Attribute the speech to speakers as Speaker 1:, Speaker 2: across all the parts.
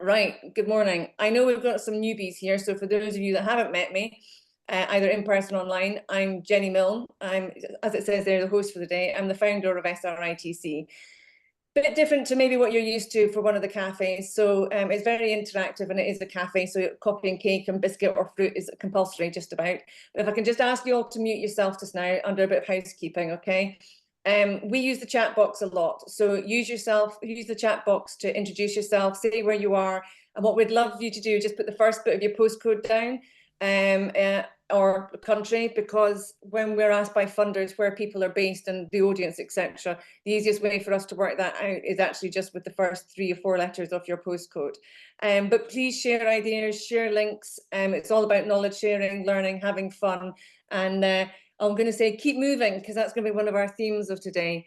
Speaker 1: Right, good morning. I know we've got some newbies here, so for those of you that haven't met me, either in person or online, I'm Jenny Milne. I'm, as it says there, the host for the day. I'm the founder of SRITC. Bit different to maybe what you're used to for one of the cafes. So it's very interactive and it is a cafe, so coffee and cake and biscuit or fruit is compulsory just about. But if I can just ask you all to mute yourself just now under a bit of housekeeping, okay? We use the chat box a lot, so use the chat box to introduce yourself, say where you are, and what we'd love you to do, just put the first bit of your postcode down, or country, because when we're asked by funders where people are based and the audience, etc., the easiest way for us to work that out is actually just with the first 3 or 4 letters of your postcode. But please share ideas, share links. It's all about knowledge sharing, learning, having fun, and I'm going to say keep moving, because that's going to be one of our themes of today.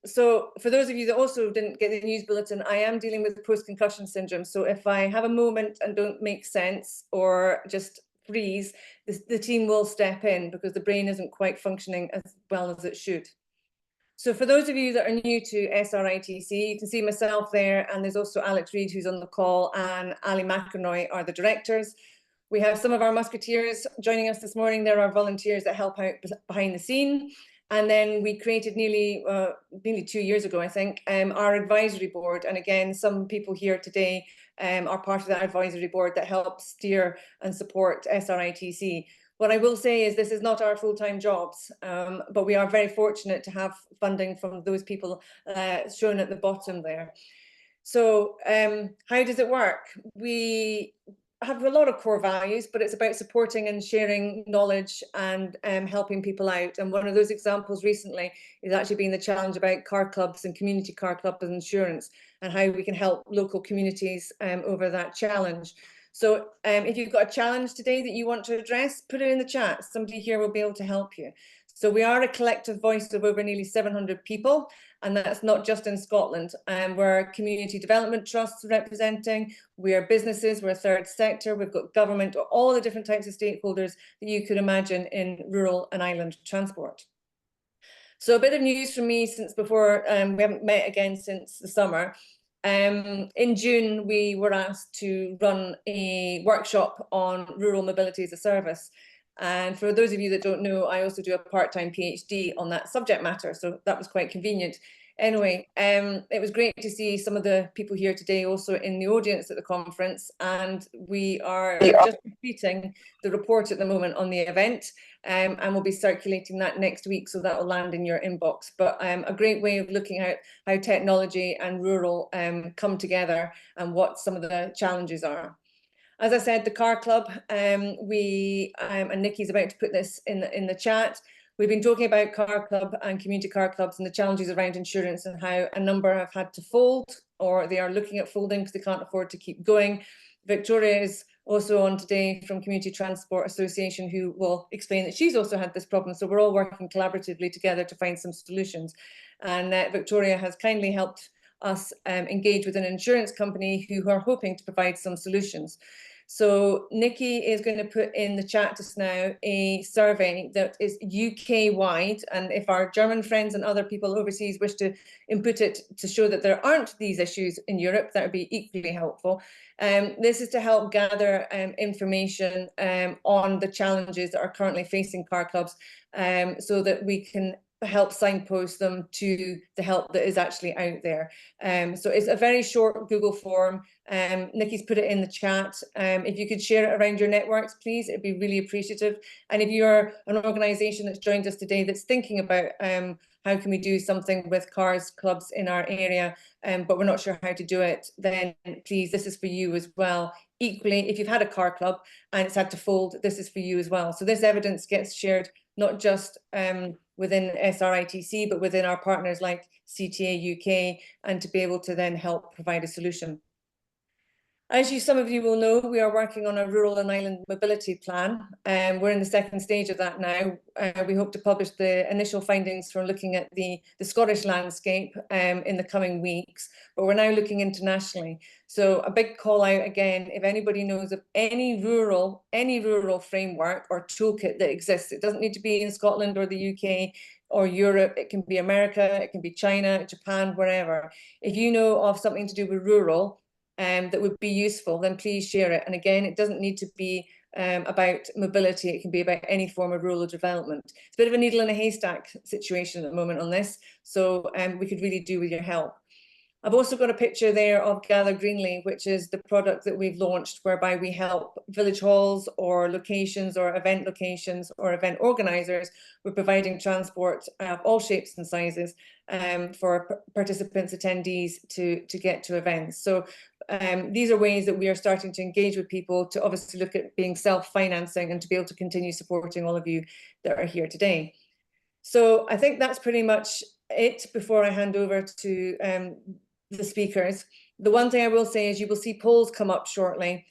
Speaker 1: So for those of you that also didn't get the news bulletin, I am dealing with post-concussion syndrome. So if I have a moment and don't make sense or just freeze, the team will step in because the brain isn't quite functioning as well as it should. So for those of you that are new to SRITC, you can see myself there, and there's also Alex Reid who's on the call, and Ali McInroy are the directors. We have some of our musketeers joining us this morning. There are volunteers that help out behind the scene. And then we created nearly 2 years ago, I think, our advisory board. And again, some people here today are part of that advisory board that helps steer and support SRITC. What I will say is this is not our full-time jobs, but we are very fortunate to have funding from those people shown at the bottom there. So how does it work? We have a lot of core values, but it's about supporting and sharing knowledge and helping people out. And one of those examples recently is actually being the challenge about car clubs and community car clubs and insurance, and how we can help local communities over that challenge. So if you've got a challenge today that you want to address, put it in the chat. Somebody here will be able to help you. So we are a collective voice of over nearly 700 people, and that's not just in Scotland. We're community development trusts representing, we're businesses, we're third sector, we've got government, all the different types of stakeholders that you could imagine in rural and island transport. So a bit of news from me since before, we haven't met again since the summer. In June, we were asked to run a workshop on rural mobility as a service. And for those of you that don't know, I also do a part-time PhD on that subject matter, so that was quite convenient. Anyway, it was great to see some of the people here today also in the audience at the conference, and we are just completing the report at the moment on the event, and we'll be circulating that next week, so that will land in your inbox. But a great way of looking at how technology and rural come together and what some of the challenges are. As I said, the car club, and Nikki's about to put this in the chat. We've been talking about car club and community car clubs and the challenges around insurance and how a number have had to fold, or they are looking at folding because they can't afford to keep going. Victoria is also on today from Community Transport Association, who will explain that she's also had this problem. So we're all working collaboratively together to find some solutions. And Victoria has kindly helped us engage with an insurance company who are hoping to provide some solutions. So Nikki is going to put in the chat just now a survey that is UK-wide, and if our German friends and other people overseas wish to input it to show that there aren't these issues in Europe, that would be equally helpful. This is to help gather information on the challenges that are currently facing car clubs, so that we can help signpost them to the help that is actually out there. So it's a very short Google form. Nikki's put it in the chat. If you could share it around your networks, please, it'd be really appreciative. And if you're an organisation that's joined us today that's thinking about how can we do something with cars clubs in our area, but we're not sure how to do it, then please, this is for you as well. Equally, if you've had a car club and it's had to fold, this is for you as well. So this evidence gets shared not just within SRITC, but within our partners like CTA UK, and to be able to then help provide a solution. As some of you will know, we are working on a rural and island mobility plan, and we're in the second stage of that now. We hope to publish the initial findings from looking at the Scottish landscape in the coming weeks, but we're now looking internationally. So a big call out again, if anybody knows of any rural framework or toolkit that exists, it doesn't need to be in Scotland or the UK or Europe, it can be America, it can be China, Japan, wherever. If you know of something to do with rural, that would be useful, then please share it. And again, it doesn't need to be about mobility. It can be about any form of rural development. It's a bit of a needle in a haystack situation at the moment on this, so we could really do with your help. I've also got a picture there of Gather Greenly, which is the product that we've launched, whereby we help village halls or locations or event locations or event organisers with providing transport of all shapes and sizes for participants, attendees to get to events. So these are ways that we are starting to engage with people to obviously look at being self-financing and to be able to continue supporting all of you that are here today. So I think that's pretty much it before I hand over to the speakers. The one thing I will say is you will see polls come up shortly.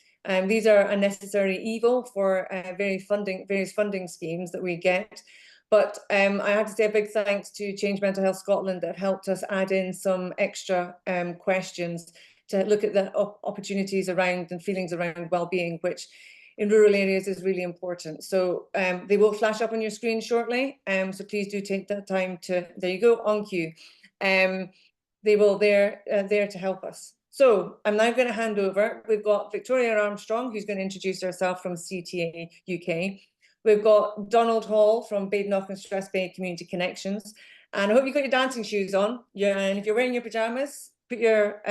Speaker 1: These are a necessary evil for various funding schemes that we get. But I have to say a big thanks to Change Mental Health Scotland that helped us add in some extra questions to look at the opportunities around and feelings around well-being, which in rural areas is really important. So they will flash up on your screen shortly. So please do take that time to, there you go, on cue. They will there to help us. So I'm now going to hand over. We've got Victoria Armstrong, who's going to introduce herself from CTA UK. We've got Donald Hall from Badenoch and Strathspey Community Connections. And I hope you've got your dancing shoes on. Yeah, and if you're wearing your pajamas, put your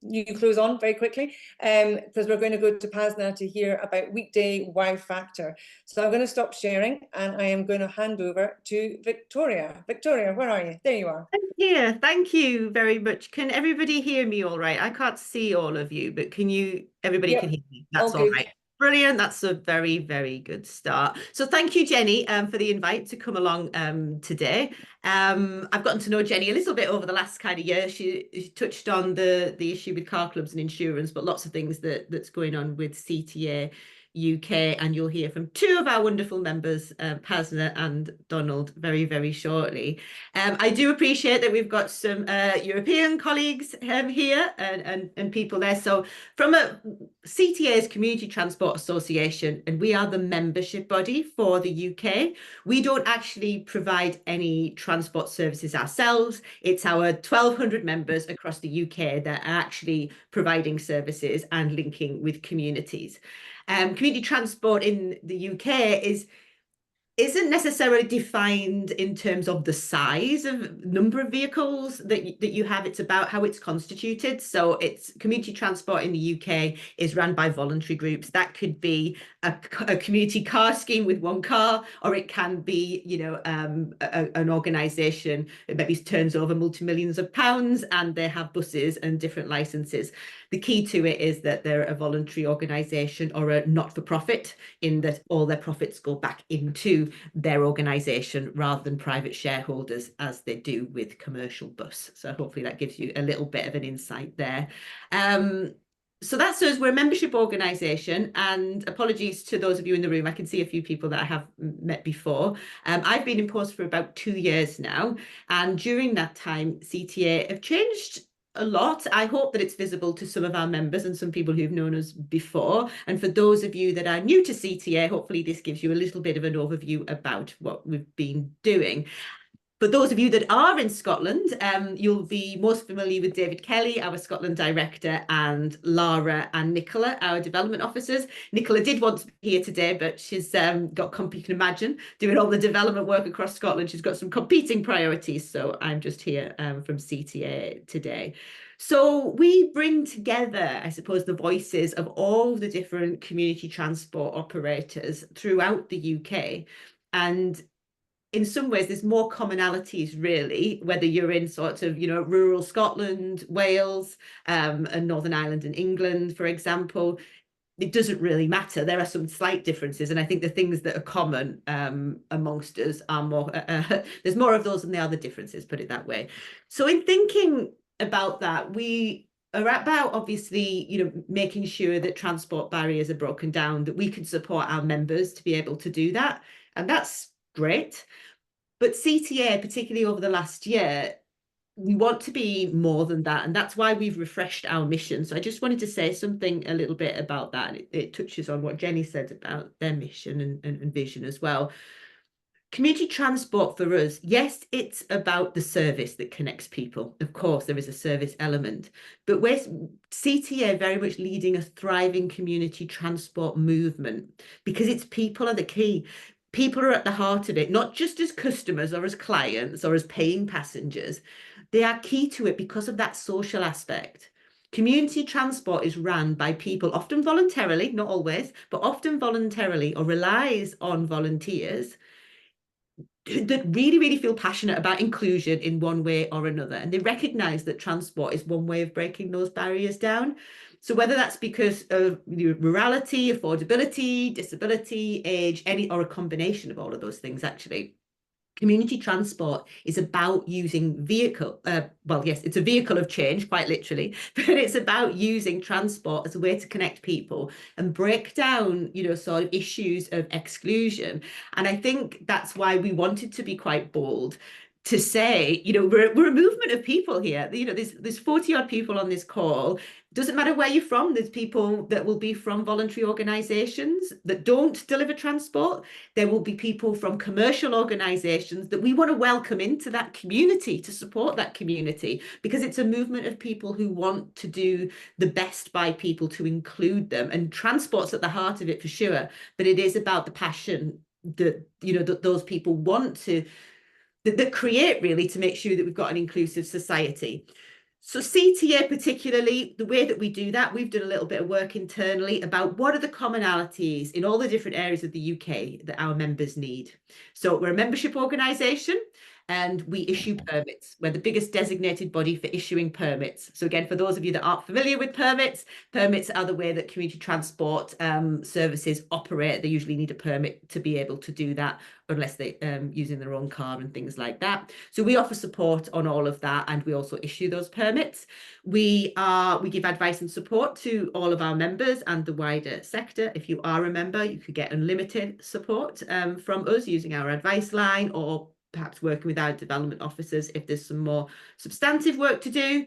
Speaker 1: new clothes on very quickly, because we're going to go to Pasna to hear about weekday wow factor. So I'm going to stop sharing and I am going to hand over to Victoria. Victoria, where are you? There you are.
Speaker 2: Yeah, thank you very much. Can everybody hear me all right? I can't see all of you, but can you, everybody can hear me? That's all right. Brilliant. That's a very, very good start. So thank you, Jenny, for the invite to come along today. I've gotten to know Jenny a little bit over the last kind of year. She touched on the issue with car clubs and insurance, but lots of things that's going on with CTA UK, and you'll hear from two of our wonderful members, Pasna and Donald, very, very shortly. I do appreciate that we've got some European colleagues here and people there. So from a CTA's Community Transport Association, and we are the membership body for the UK. We don't actually provide any transport services ourselves. It's our 1,200 members across the UK that are actually providing services and linking with communities. Community transport in the UK isn't necessarily defined in terms of the size of number of vehicles that you have. It's about how it's constituted. So it's community transport in the UK is run by voluntary groups. That could be a community car scheme with one car, or it can be, you know, an organisation that maybe turns over multi-millions of pounds and they have buses and different licenses. The key to it is that they're a voluntary organisation or a not-for-profit, in that all their profits go back into their organisation rather than private shareholders as they do with commercial bus. So hopefully that gives you a little bit of an insight there. So that's us. We're a membership organisation, and apologies to those of you in the room. I can see a few people that I have met before. I've been in post for about 2 years now, and during that time, CTA have changed a lot. I hope that it's visible to some of our members and some people who've known us before. And for those of you that are new to CTA, hopefully this gives you a little bit of an overview about what we've been doing. For those of you that are in Scotland, you'll be most familiar with David Kelly, our Scotland director, and Lara and Nicola, our development officers. Nicola did want to be here today, but she's got, you can imagine, doing all the development work across Scotland. She's got some competing priorities, so I'm just here from CTA today. So we bring together, I suppose, the voices of all the different community transport operators throughout the UK. And in some ways, there's more commonalities, really, whether you're in sort of, you know, rural Scotland, Wales, and Northern Ireland and England, for example. It doesn't really matter. There are some slight differences, and I think the things that are common amongst us are more, there's more of those than there are the differences, put it that way. So in thinking about that, we are about, obviously, you know, making sure that transport barriers are broken down, that we can support our members to be able to do that. And that's great. But CTA, particularly over the last year, we want to be more than that. And that's why we've refreshed our mission. So I just wanted to say something a little bit about that. It touches on what Jenny said about their mission and vision as well. Community transport for us, yes, it's about the service that connects people. Of course, there is a service element, but we're CTA very much leading a thriving community transport movement because it's people are the key. People are at the heart of it, not just as customers or as clients or as paying passengers. They are key to it because of that social aspect. Community transport is run by people, often voluntarily, not always, but often voluntarily, or relies on volunteers that really, really feel passionate about inclusion in one way or another. And they recognize that transport is one way of breaking those barriers down. So whether that's because of rurality, affordability, disability, age, any, or a combination of all of those things, actually. Community transport is about using well, yes, it's a vehicle of change, quite literally, but it's about using transport as a way to connect people and break down, sort of issues of exclusion. And I think that's why we wanted to be quite bold to say, we're a movement of people here. There's 40 odd people on this call. Doesn't matter where you're from. There's people that will be from voluntary organisations that don't deliver transport. There will be people from commercial organisations that we want to welcome into that community, to support that community, because it's a movement of people who want to do the best by people, to include them. And transport's at the heart of it for sure, but it is about the passion that, that those people want to, that create, really, to make sure that we've got an inclusive society. So CTA particularly, the way that we do that, we've done a little bit of work internally about what are the commonalities in all the different areas of the UK that our members need. So we're a membership organisation and we issue permits. We're the biggest designated body for issuing permits. So again, for those of you that aren't familiar with permits, permits are the way that community transport services operate. They usually need a permit to be able to do that, unless they're using their own car and things like that. So we offer support on all of that, and we also issue those permits. We give advice and support to all of our members and the wider sector. If you are a member, you could get unlimited support from us using our advice line, or perhaps working with our development officers if there's some more substantive work to do.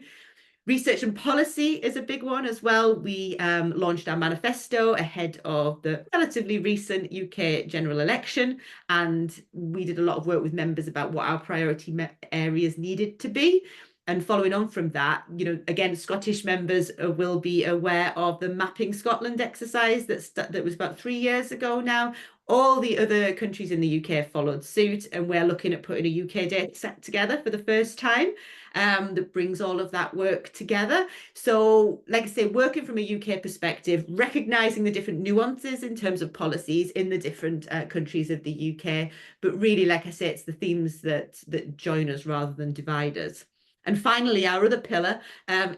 Speaker 2: Research and policy is a big one as well. We launched our manifesto ahead of the relatively recent UK general election, and we did a lot of work with members about what our priority areas needed to be. And following on from that, again, Scottish members will be aware of the Mapping Scotland exercise that was about 3 years ago now. All the other countries in the UK followed suit, and we're looking at putting a UK data set together for the first time that brings all of that work together. So, like I say, working from a UK perspective, recognising the different nuances in terms of policies in the different countries of the UK. But really, like I say, it's the themes that join us rather than divide us. And finally, our other pillar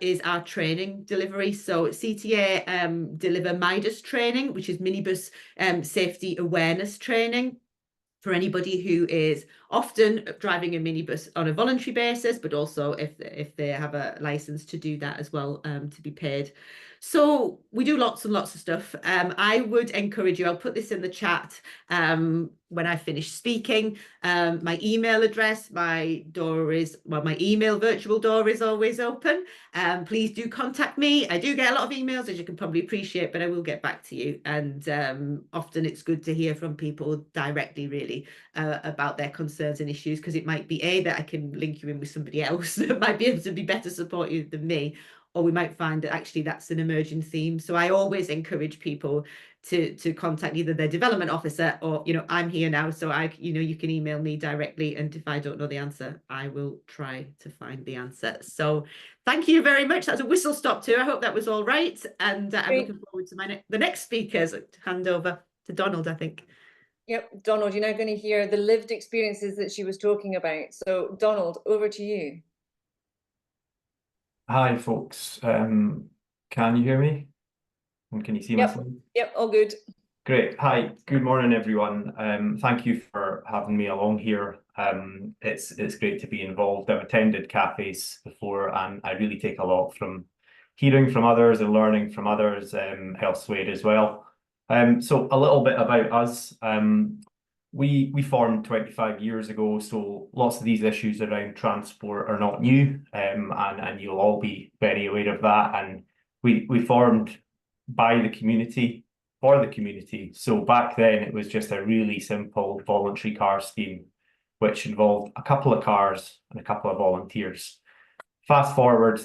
Speaker 2: is our training delivery. So CTA deliver MIDAS training, which is minibus safety awareness training for anybody who is often driving a minibus on a voluntary basis, but also if they have a license to do that as well, to be paid. So we do lots and lots of stuff. I would encourage you, I'll put this in the chat when I finish speaking. My email address, my email virtual door is always open. Please do contact me. I do get a lot of emails, as you can probably appreciate, but I will get back to you. And often it's good to hear from people directly, really, about their concerns and issues, because it might be that I can link you in with somebody else that might be able to be better support you than me, or we might find that actually that's an emerging theme. So I always encourage people to contact either their development officer or, I'm here now, so you can email me directly, and if I don't know the answer, I will try to find the answer. So thank you very much. That's a whistle stop tour. I hope that was all right, and I'm looking forward to the next speakers. Hand over to Donald, I think.
Speaker 1: Yep, Donald, you're now going to hear the lived experiences that she was talking about. So Donald, over to you.
Speaker 3: Hi, folks. Can you hear me? And can you see my slide?
Speaker 1: Yep, all good.
Speaker 3: Great. Hi, good morning, everyone. Thank you for having me along here. It's great to be involved. I've attended cafes before, and I really take a lot from hearing from others and learning from others elsewhere as well. So a little bit about us. We formed 25 years ago, so lots of these issues around transport are not new, and you'll all be very aware of that. And we formed by the community for the community. So back then it was just a really simple voluntary car scheme, which involved a couple of cars and a couple of volunteers. Fast forward,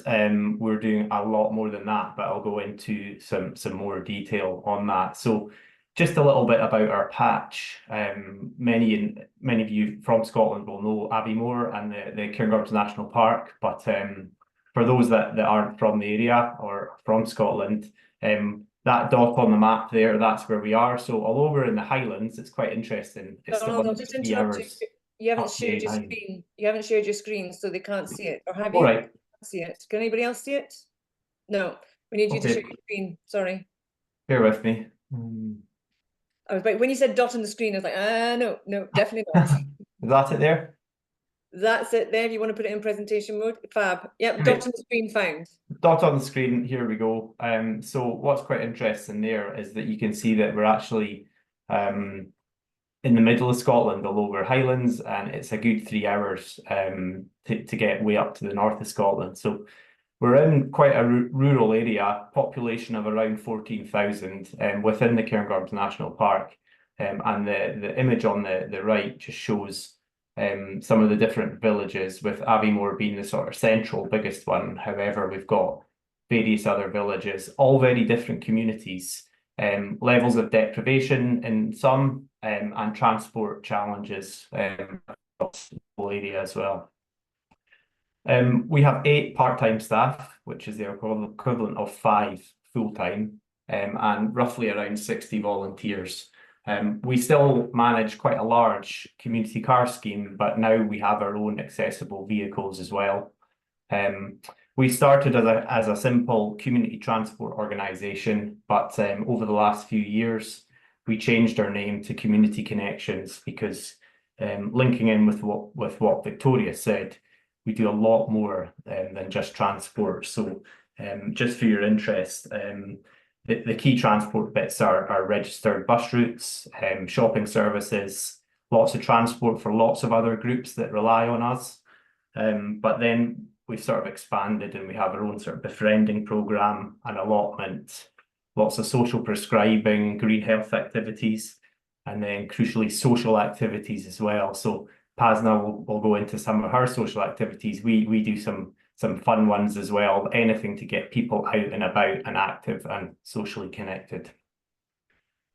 Speaker 3: we're doing a lot more than that, but I'll go into some more detail on that. So just a little bit about our patch. Many of you from Scotland will know Aviemore and the Cairngorms National Park, but for those that aren't from the area or from Scotland, that dot on the map there, that's where we are. So all over in the Highlands, it's quite interesting. It's
Speaker 1: I'll just interrupt you. You haven't shared your screen. You haven't shared your screen, so they can't see it. Or have you?
Speaker 3: All right.
Speaker 1: See it. Can anybody else see it? No. We need you to share your screen. Sorry.
Speaker 3: Bear with me.
Speaker 1: I was like, when you said dot on the screen, I was like, no, definitely not.
Speaker 3: Is that it there?
Speaker 1: That's it there. If you want to put it in presentation mode, fab. Yep, dot on the screen found.
Speaker 3: Dot on the screen, here we go. So what's quite interesting there is that you can see that we're actually in the middle of Scotland, although we're Highlands, and it's a good 3 hours to get way up to the north of Scotland. So we're in quite a rural area, population of around 14,000 within the Cairngorms National Park. And the image on the right just shows some of the different villages, with Aviemore being the sort of central biggest one. However, we've got various other villages, all very different communities, levels of deprivation in some, and transport challenges across the whole area as well. We have 8 part-time staff, which is the equivalent of 5 full-time, and roughly around 60 volunteers. We still manage quite a large community car scheme, but now we have our own accessible vehicles as well. We started as a simple community transport organisation, but over the last few years, we changed our name to Community Connections because linking in with what Victoria said, we do a lot more than just transport. So just for your interest, the key transport bits are registered bus routes, shopping services, lots of transport for lots of other groups that rely on us. But then we've sort of expanded and we have our own sort of befriending programme, an allotment, lots of social prescribing, green health activities, and then crucially social activities as well. So Pasna will go into some of her social activities. We do some fun ones as well, anything to get people out and about and active and socially connected.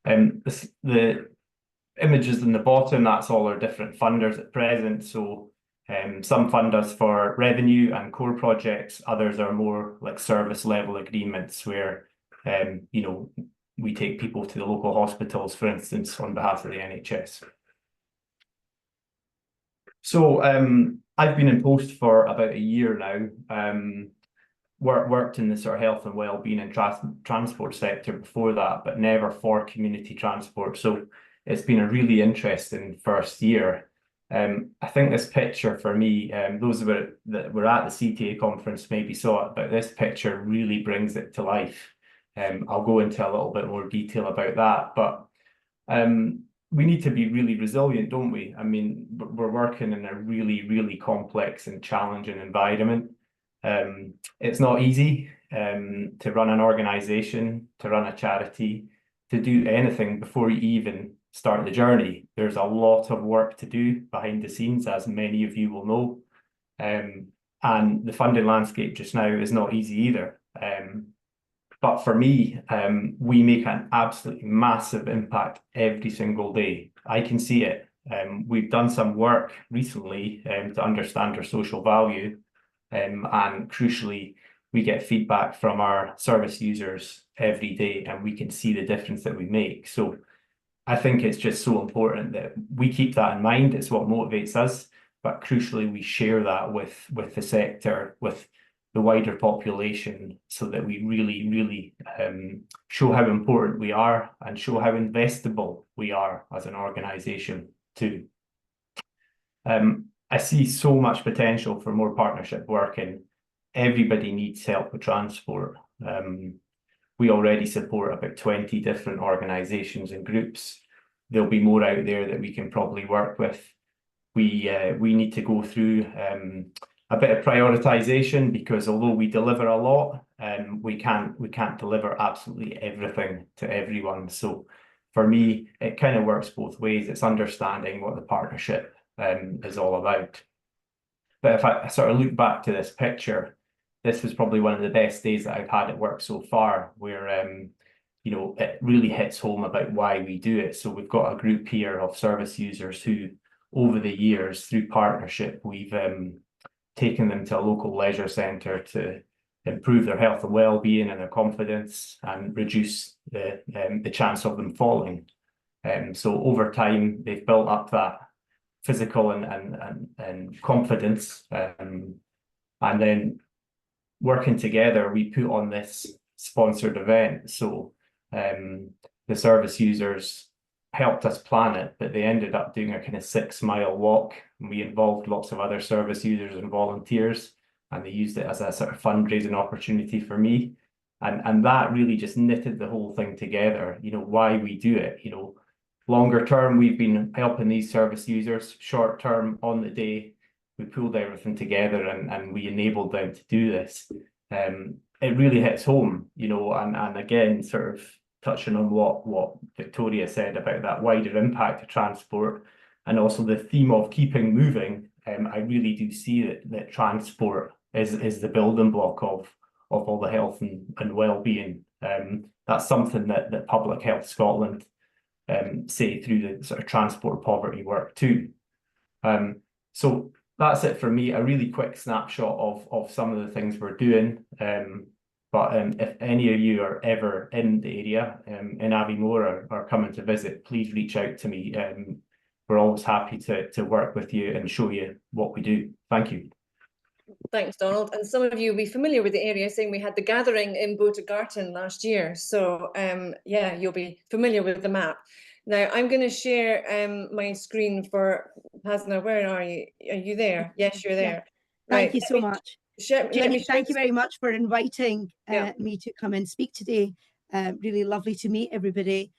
Speaker 3: The images in the bottom, that's all our different funders at present. So some fund us for revenue and core projects, others are more like service level agreements where you know, we take people to the local hospitals, for instance, on behalf of the NHS. So I've been in post for about a year now. Worked in the sort of health and well-being and transport sector before that, but never for community transport. So it's been a really interesting first year. I think this picture for me, those that were at the CTA conference maybe saw it, but this picture really brings it to life. I'll go into a little bit more detail about that, but we need to be really resilient, don't we? I mean, we're working in a really, really complex and challenging environment. It's not easy to run an organisation, to run a charity, to do anything before you even start the journey. There's a lot of work to do behind the scenes, as many of you will know. And the funding landscape just now is not easy either. But for me, we make an absolutely massive impact every single day. I can see it. We've done some work recently to understand our social value. And crucially, we get feedback from our service users every day, and we can see the difference that we make. So I think it's just so important that we keep that in mind. It's what motivates us, but crucially, we share that with the sector, with the wider population, so that we really, really show how important we are and show how investable we are as an organisation too. I see so much potential for more partnership work, and everybody needs help with transport. We already support about 20 different organisations and groups. There'll be more out there that we can probably work with. We need to go through a bit of prioritisation, because although we deliver a lot, we can't deliver absolutely everything to everyone. So for me, it kind of works both ways. It's understanding what the partnership is all about. But if I sort of look back to this picture, this was probably one of the best days that I've had at work so far, where you know, it really hits home about why we do it. So we've got a group here of service users who, over the years, through partnership, we've taken them to a local leisure centre to improve their health and well-being and their confidence and reduce the chance of them falling. So over time, they've built up that physical and confidence, and then working together, we put on this sponsored event. So the service users helped us plan it, but they ended up doing a kind of 6-mile walk, and we involved lots of other service users and volunteers, and they used it as a sort of fundraising opportunity for me. And that really just knitted the whole thing together, you know, why we do it. You know, longer term, we've been helping these service users. Short term, on the day, we pulled everything together and we enabled them to do this. It really hits home, you know, and again, sort of touching on what Victoria said about that wider impact of transport, and also the theme of keeping moving. I really do see that transport is the building block of all the health and well-being. That's something that Public Health Scotland say through the sort of transport poverty work too. So that's it for me, a really quick snapshot of some of the things we're doing. But if any of you are ever in the area in Aviemore or coming to visit, please reach out to me. We're always happy to work with you and show you what we do. Thank you.
Speaker 1: Thanks, Donald. And some of you will be familiar with the area, saying we had the gathering in Botegarten last year. So yeah, you'll be familiar with the map. Now I'm going to share my screen for Pasna. Where are you? Are you there? Yes, you're there.
Speaker 4: Yeah. Thank you so much.
Speaker 1: Jenny,
Speaker 4: thank you very much for inviting me to come and speak today. Really lovely to meet everybody.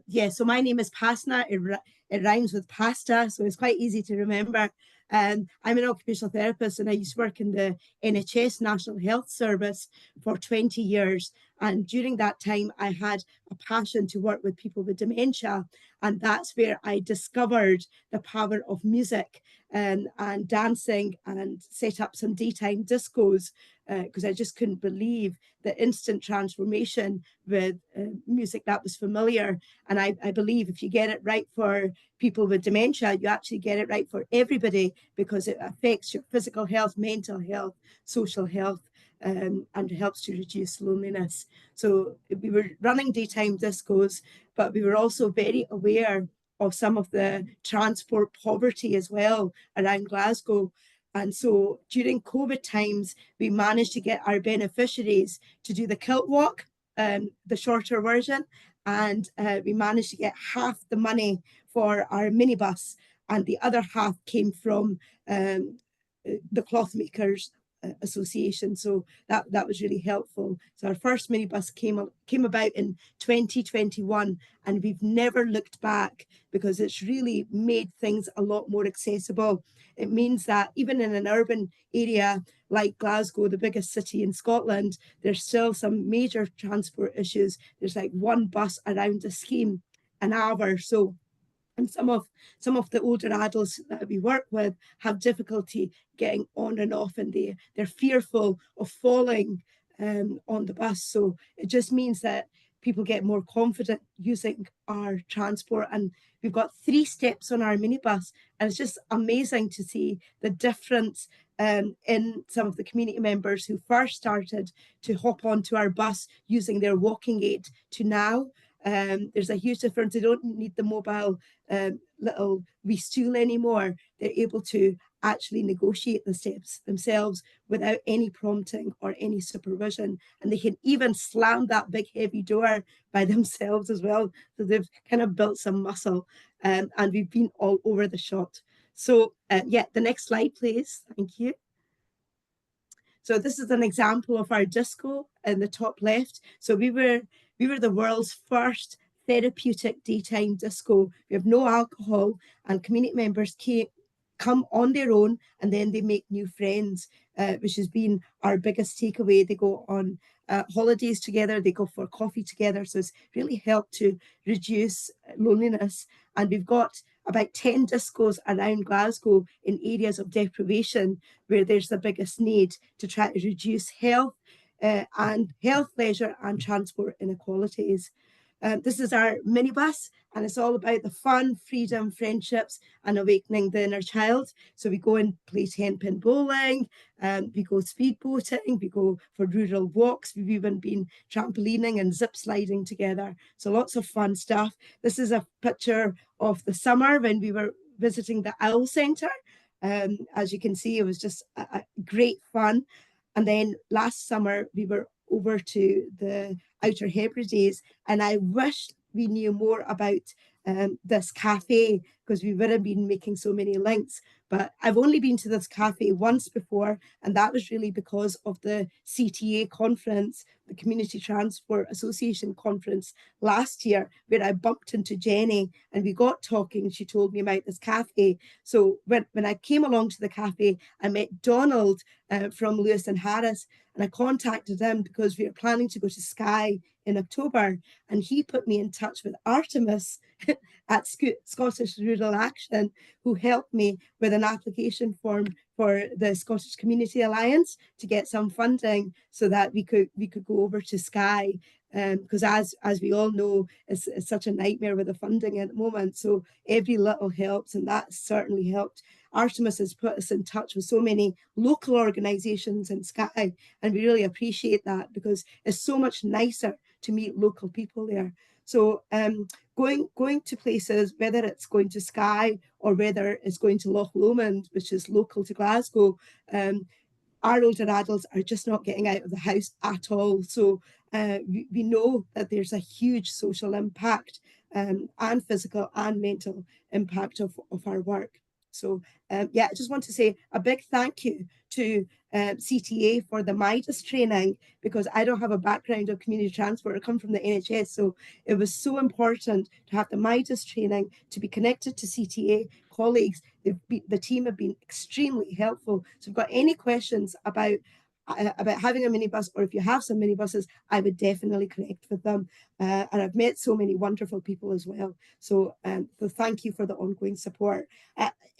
Speaker 4: Yeah, so my name is Pasna. It rhymes with pasta, so it's quite easy to remember. I'm an occupational therapist, and I used to work in the NHS National Health Service for 20 years. And during that time, I had a passion to work with people with dementia. And that's where I discovered the power of music and dancing, and set up some daytime discos, because I just couldn't believe the instant transformation with music that was familiar. And I believe if you get it right for people with dementia, you actually get it right for everybody, because it affects your physical health, mental health, social health, and helps to reduce loneliness. So we were running daytime discos, but we were also very aware of some of the transport poverty as well around Glasgow. And so during COVID times, we managed to get our beneficiaries to do the kilt walk, the shorter version, and we managed to get half the money for our minibus, and the other half came from the Cloth Makers Association. So that was really helpful. So our first minibus came about in 2021, and we've never looked back, because it's really made things a lot more accessible. It means that even in an urban area like Glasgow, the biggest city in Scotland, there's still some major transport issues. There's like one bus around a scheme an hour. So, and some of the older adults that we work with have difficulty getting on and off, and they're fearful of falling on the bus. So it just means that people get more confident using our transport. And we've got 3 steps on our minibus, and it's just amazing to see the difference in some of the community members who first started to hop onto our bus using their walking aid to now. There's a huge difference. They don't need the mobile little wee stool anymore. They're able to actually negotiate the steps themselves without any prompting or any supervision. And they can even slam that big heavy door by themselves as well. So they've kind of built some muscle, and we've been all over the shot. So yeah, the next slide, please. Thank you. So this is an example of our disco in the top left. So we were the world's first therapeutic daytime disco. We have no alcohol, and community members come on their own, and then they make new friends, which has been our biggest takeaway. They go on holidays together, they go for coffee together. So it's really helped to reduce loneliness. And we've got about 10 discos around Glasgow in areas of deprivation where there's the biggest need to try to reduce health, leisure and transport inequalities. This is our minibus, and it's all about the fun, freedom, friendships, and awakening the inner child. So we go and play 10-pin bowling, we go speedboating, we go for rural walks. We've even been trampolining and zip sliding together. So lots of fun stuff. This is a picture of the summer when we were visiting the Owl Centre. As you can see, it was just a great fun. And then last summer, we were over to the Outer Hebrides, and I wish we knew more about this cafe, because we would have been making so many links. But I've only been to this cafe once before, and that was really because of the CTA conference, the Community Transport Association conference last year, where I bumped into Jenny and we got talking and she told me about this cafe. So when I came along to the cafe, I met Donald from Lewis and Harris, and I contacted him because we were planning to go to Skye in October, and he put me in touch with Artemis at Scottish Rural Action, who helped me with an application form for the Scottish Community Alliance to get some funding so that we could go over to Skye, because as we all know, it's such a nightmare with the funding at the moment. So every little helps, and that certainly helped. Artemis has put us in touch with so many local organisations in Skye, and we really appreciate that, because it's so much nicer to meet local people there. So going to places, whether it's going to Skye or whether it's going to Loch Lomond, which is local to Glasgow, our older adults are just not getting out of the house at all. So we know that there's a huge social impact and physical and mental impact of our work. So yeah, I just want to say a big thank you to CTA for the Midas training, because I don't have a background of community transport. I come from the NHS, so it was so important to have the Midas training, to be connected to CTA colleagues. The team have been extremely helpful. So if you've got any questions about having a minibus, or if you have some minibuses, I would definitely connect with them. And I've met so many wonderful people as well. So thank you for the ongoing support.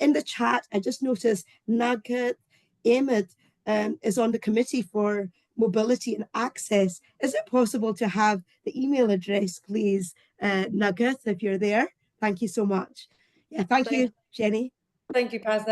Speaker 4: In the chat, I just noticed Nugget Ahmed is on the committee for mobility and access. Is it possible to have the email address, please, Nugget, if you're there? Thank you so much. Yeah, thank you, Jenny.
Speaker 1: Thank you, Pasna.